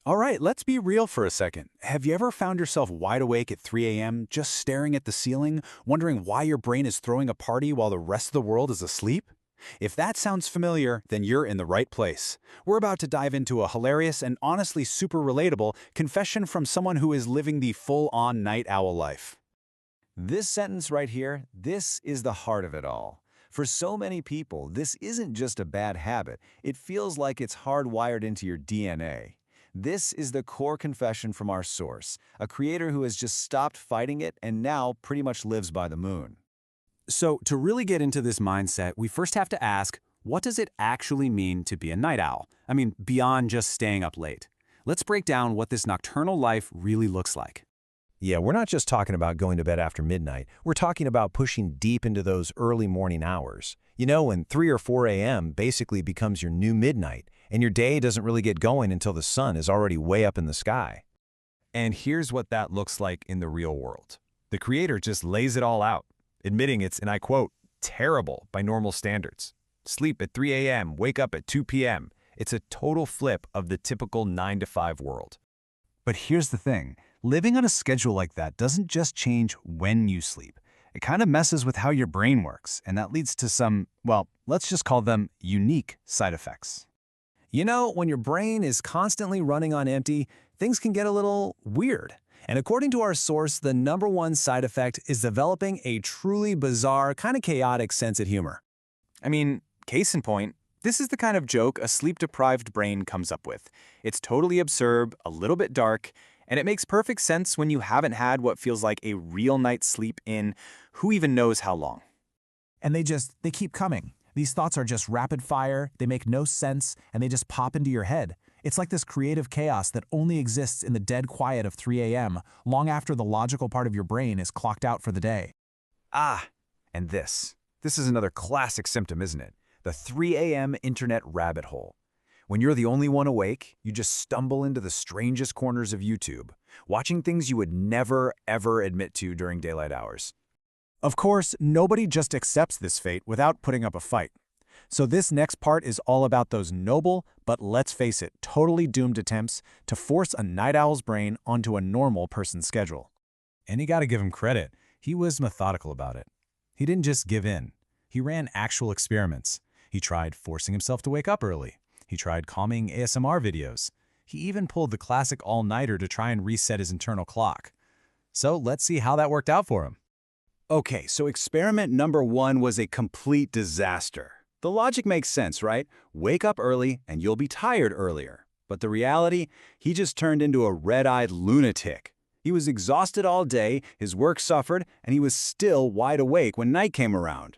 All right, let's be real for a second. Have you ever found yourself wide awake at 3 a.m., just staring at the ceiling, wondering why your brain is throwing a party while the rest of the world is asleep? If that sounds familiar, then you're in the right place. We're about to dive into a hilarious and honestly super relatable confession from someone who is living the full-on night owl life. This sentence right here, this is the heart of it all. For so many people, this isn't just a bad habit. It feels like it's hardwired into your DNA. This is the core confession from our source, a creator who has just stopped fighting it and now pretty much lives by the moon. So, to really get into this mindset, we first have to ask, what does it actually mean to be a night owl? I mean, beyond just staying up late. Let's break down what this nocturnal life really looks like. Yeah, we're not just talking about going to bed after midnight. We're talking about pushing deep into those early morning hours. You know, when 3 or 4 a.m. basically becomes your new midnight, and your day doesn't really get going until the sun is already way up in the sky. And here's what that looks like in the real world. The creator just lays it all out, admitting it's, and I quote, terrible by normal standards. Sleep at 3 a.m., wake up at 2 p.m. It's a total flip of the typical 9 to 5 world. But here's the thing. Living on a schedule like that doesn't just change when you sleep. It kind of messes with how your brain works, and that leads to some, well, let's just call them unique side effects. You know, when your brain is constantly running on empty, things can get a little weird. And according to our source, the #1 side effect is developing a truly bizarre, kind of chaotic sense of humor. I mean, case in point, this is the kind of joke a sleep-deprived brain comes up with. It's totally absurd, a little bit dark, and it makes perfect sense when you haven't had what feels like a real night's sleep in who even knows how long. And they keep coming. These thoughts are just rapid fire, they make no sense, and they just pop into your head. It's like this creative chaos that only exists in the dead quiet of 3 a.m., long after the logical part of your brain is clocked out for the day. And this is another classic symptom, isn't it? The 3 a.m. internet rabbit hole. When you're the only one awake, you just stumble into the strangest corners of YouTube, watching things you would never, ever admit to during daylight hours. Of course, nobody just accepts this fate without putting up a fight. So this next part is all about those noble, but let's face it, totally doomed attempts to force a night owl's brain onto a normal person's schedule. And you gotta give him credit. He was methodical about it. He didn't just give in. He ran actual experiments. He tried forcing himself to wake up early. He tried calming ASMR videos. He even pulled the classic all-nighter to try and reset his internal clock. So let's see how that worked out for him. Okay, so experiment #1 was a complete disaster. The logic makes sense, right? Wake up early and you'll be tired earlier. But the reality, he just turned into a red-eyed lunatic. He was exhausted all day, his work suffered, and he was still wide awake when night came around.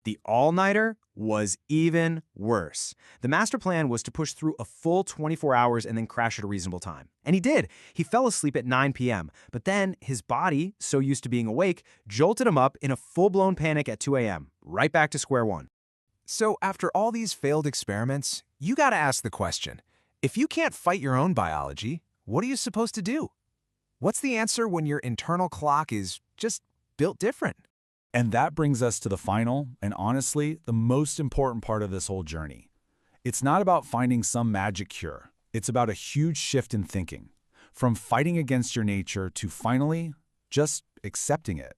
The all-nighter was even worse. The master plan was to push through a full 24 hours and then crash at a reasonable time. And he did. He fell asleep at 9 p.m. But then his body, so used to being awake, jolted him up in a full-blown panic at 2 a.m., right back to square one. So after all these failed experiments, you gotta ask the question, if you can't fight your own biology, what are you supposed to do? What's the answer when your internal clock is just built different? And that brings us to the final, and honestly, the most important part of this whole journey. It's not about finding some magic cure. It's about a huge shift in thinking, from fighting against your nature to finally just accepting it.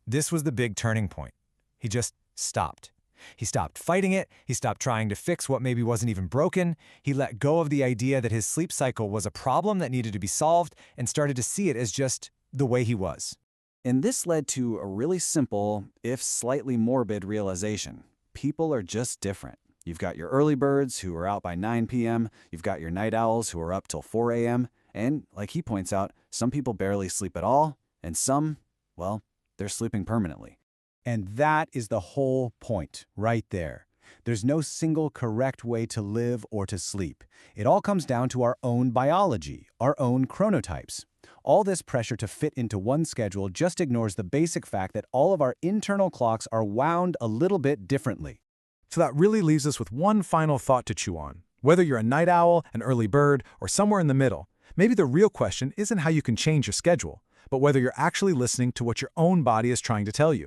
This was the big turning point. He just stopped. He stopped fighting it. He stopped trying to fix what maybe wasn't even broken. He let go of the idea that his sleep cycle was a problem that needed to be solved and started to see it as just the way he was. And this led to a really simple, if slightly morbid, realization. People are just different. You've got your early birds who are out by 9 p.m., you've got your night owls who are up till 4 a.m., and, like he points out, some people barely sleep at all, and some, well, they're sleeping permanently. And that is the whole point, right there. There's no single correct way to live or to sleep. It all comes down to our own biology, our own chronotypes. All this pressure to fit into one schedule just ignores the basic fact that all of our internal clocks are wound a little bit differently. So that really leaves us with one final thought to chew on. Whether you're a night owl, an early bird, or somewhere in the middle, maybe the real question isn't how you can change your schedule, but whether you're actually listening to what your own body is trying to tell you.